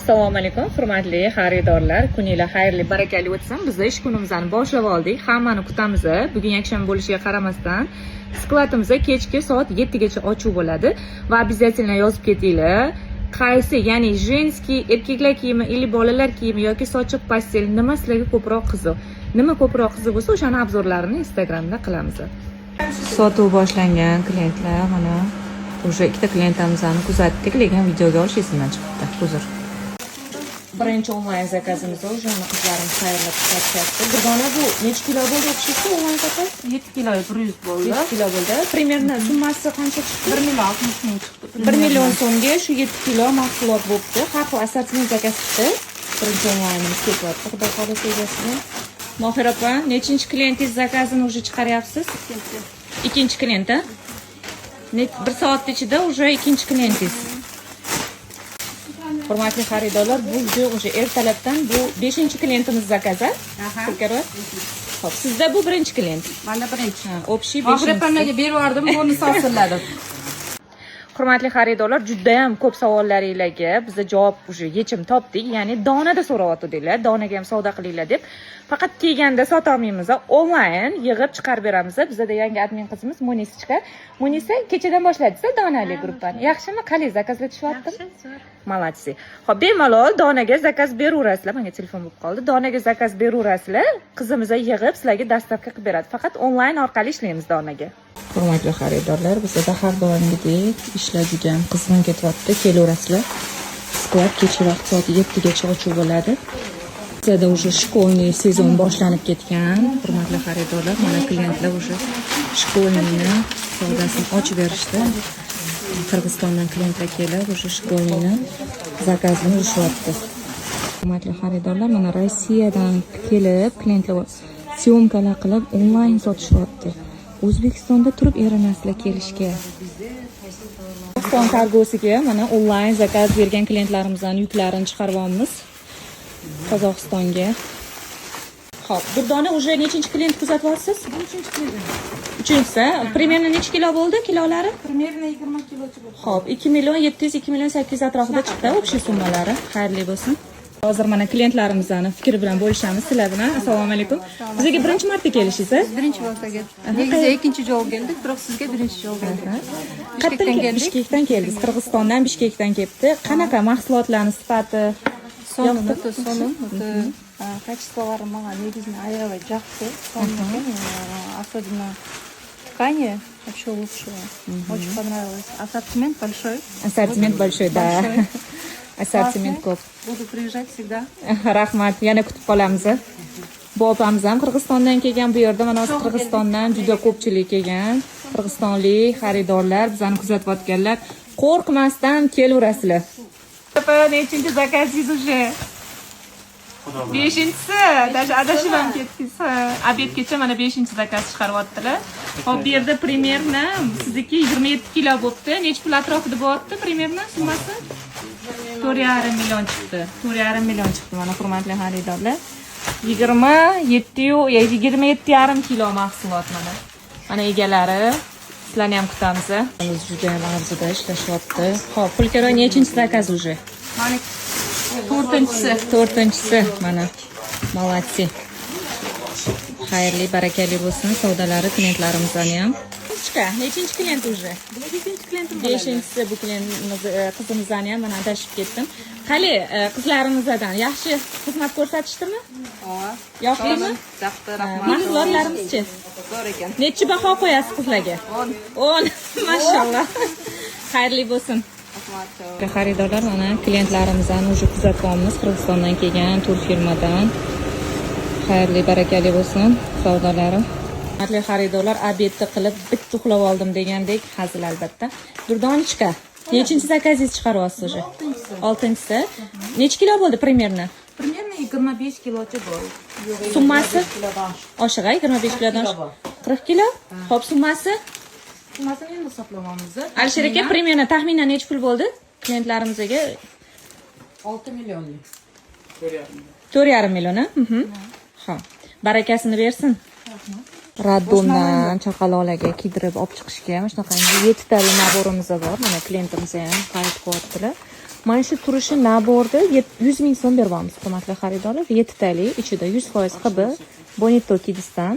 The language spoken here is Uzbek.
Assalomu alaykum, hurmatli xaridorlar. Kuninglar xayrli, barakali o'tsin. Biz ish kunimizni boshlab oldik. Hammani kutamiz. Bugun yakshanba bo'lishiga qaramasdan skladimiz kechki soat 7 gacha ochiq bo'ladi va обязательно yozib ketinglar. Qaysi, ya'ni женский, erkaklar kiyimi, ili bolalar kiyimi yoki sochiq pastel nima sizlarga ko'proq qiziq? Nima ko'proq qiziq bo'lsa, o'shani obzorlarini Instagramda qilamiz. Sotuv boshlangan klientlar mana уже ikkita klientimizni kuzatdik, lekin videoga olish esimdan chiqibdi. Huzur. Birinchi onlayn zakazimizni уже qizlarim tayyorlab chiqaryapti. Bir dona bu necha kilo bo'ldi o'xshaydi onlayn zakaz? 7 kilo 100 bo'ldi. 7 kilo bo'ldi. Примерно summasi qancha chiqdi? 1 million 60 ming chiqdi. 1 million so'mga shu 7 kilo mahsulot bo'libdi. Har xil assortiment zakaz chiqdi. Birinchi onlaynimiz ketyapti. Xudo xohlasa egasiga. Mohira opa, nechinchi klientingiz zakazini уже chiqaryapsiz? Ikkinchi klient, a? Bir soat ichida уже ikkinchi klientingiz. Hurmatli xaridorlar, bu уже ertalabdan bu 5-klientimiz zakaz, a? Xo'p, sizda bu birinchi klient. Menda birinchi. Общий 5. Og'riqlarga berib yubordim, bonus hosillardim. Hurmatli xaridorlar, juda ham ko'p savollaringizga bizda javob уже yechim topdik. Ya'ni donada so'rayotdinglar, donaga ham savdo qilinglar deb. Faqat kelganda sota olmaymiz, onlayn yig'ib chiqarib beramiz. Bizda yangi admin qizimiz Munisa chiqar. Munisa kechadan boshladingiz donali gruppani. Yaxshimi? Qalay zakazlar tushyaptimi? Молодцы. Xo'p, bemalol donaga zakaz beraverasizlar. Menga telefon bo'lib qoldi. Donaga zakaz beraverasizlar. Qizimiz yig'ib sizlarga dastavka qilib beradi. Faqat onlayn orqali ishlaymiz donaga. Hurmatli xaridorlar, bizda har doimgidek ishlaydigan qizg'in ketyapti. Kelaverasizlar. Sklad kecha vaqt soat 7 gacha ochiq bo'ladi. Bizda уже школьный sezon boshlanib ketgan. Hurmatli xaridorlar, mana klientlar уже школьныйni savdosini ochib berishdi. Qirg'izistondan klientlar kelib, уже школьныйni zakazini urishyapti. Hurmatli xaridorlar, mana Rossiyadan kelib klientlar syomkalar qilib onlayn sotishyapti. O'zbekistonda turib erinasizlar kelishga. Qozog'iston kargosiga mana onlayn zakaz bergan klientlarimizdan yuklarini chiqaryapmiz. Qozog'istonga. Xo'p, bir dona уже nechinchi klient kuzatyapsiz? 3-klient. Uchinchisi, примерно necha kilo bo'ldi kilolari? Примерно 20 kilocha bo'ldi. Xo'p, 2 million 700, 2 million 800 atrofida chiqdi общий summalari. Xayrli bo'lsin. Hozir mana klientlarimizning fikri bilan bo'lishamiz sizlar bilan. Assalomu alaykum. Bizga birinchi marta kelishingiz? Birinchi marta keldik. Negizda ikkinchi javob keldik, biroq sizga birinchi javob keldik. Qayerdan keldik? Bishkekdan keldik. Qirg'izistondan Bishkekdan kelibdi. Qanaqa mahsulotlarning sifati? So'nim, качестволары мага негізінен аябай жақсы. Особенно ткани вообще лучше. Очень понравилось. Ассортимент большой. Ассортимент большой, да. Ассортимент ko'p. Буду приезжать всегда. Rahmat, yana kutib qolamiz. Bu opamiz ham Qirg'izistondan kelgan, bu yerda mana Qirg'izistondan juda ko'pchilik kelgan. Qirg'izistonlik xaridorlar bizani kuzatayotganlar. Qo'rqmasdan kelaverasizlar. Nechinchi zakazingiz уже? 5-chisi, даже adashib ham ketdingiz. Obedgacha mana 5-zakaz chiqaryaptilar. Hop, bu yerda примерно sizniki 27 kilo bo'libdi. Necha pul atrofida bo'lyapti примерно summasi? 4,5 million chiqdi. 4,5 million chiqdi mana hurmatli xaridorlar. 27,5 kilo mahsulot mana. Mana egalari sizlarni ham kutamiz. Biz juda ham arzida ishlashyapti. Xo'p, pulkaro nechinchi zakaz уже? Mana 4-chisi mana. Молодцы. Xayrli, barakali bo'lsin savdolari klientlarimizdan ham. Nechinchi klient уже? Bu ikkinchi klientim. 5-chisi bu klientimiz qizimizdan ham mana adashib ketdim. Qali, qizlarimizdan yaxshi xizmat ko'rsatishdimi? Yoqdimi? Yaxshi, rahmat. Mahsulotlarimizchi? Zo'r ekan. Necha baho qo'yasiz qizlarga? 10. Mashallah. Xayrli bo'lsin. Xaridorlar, mana klientlarimizdan уже kuzatyapmiz. Qirg'izistondan kelgan tur firmadan. Xayrli, barakali bo'lsin savdolari. Hurmatli xaridorlar, obedni qilib bitta uxlab oldim degandek hazil albatta. Durdonichka, nechinchi zakazingiz chiqaryapsiz уже? 6-chisi. Necha kilo bo'ldi примерно? Примерно 25 kilocha bo'ldi. Summasi? Oshiq, 25 kilodan 40 kilo. Xo'p, summasi? Summasini endi hisoblamaymiz. Alisher aka, примерно taxminan necha pul bo'ldi klientlarimizga? 6 millionlik. 4,5 million, Xo'p, barakasini bersin. Radondan chaqaloqlarga kiydirib olib chiqishga mana shunaqangi 7 ta naborimiz bor. Mana klientimiz ham qaytib qo'yaptilar. Mana shu turishi naborda 100 ming so'm beryapmiz, hurmatli xaridorlar. 7 talik, ichida 100% qilib, Bonito Kids'dan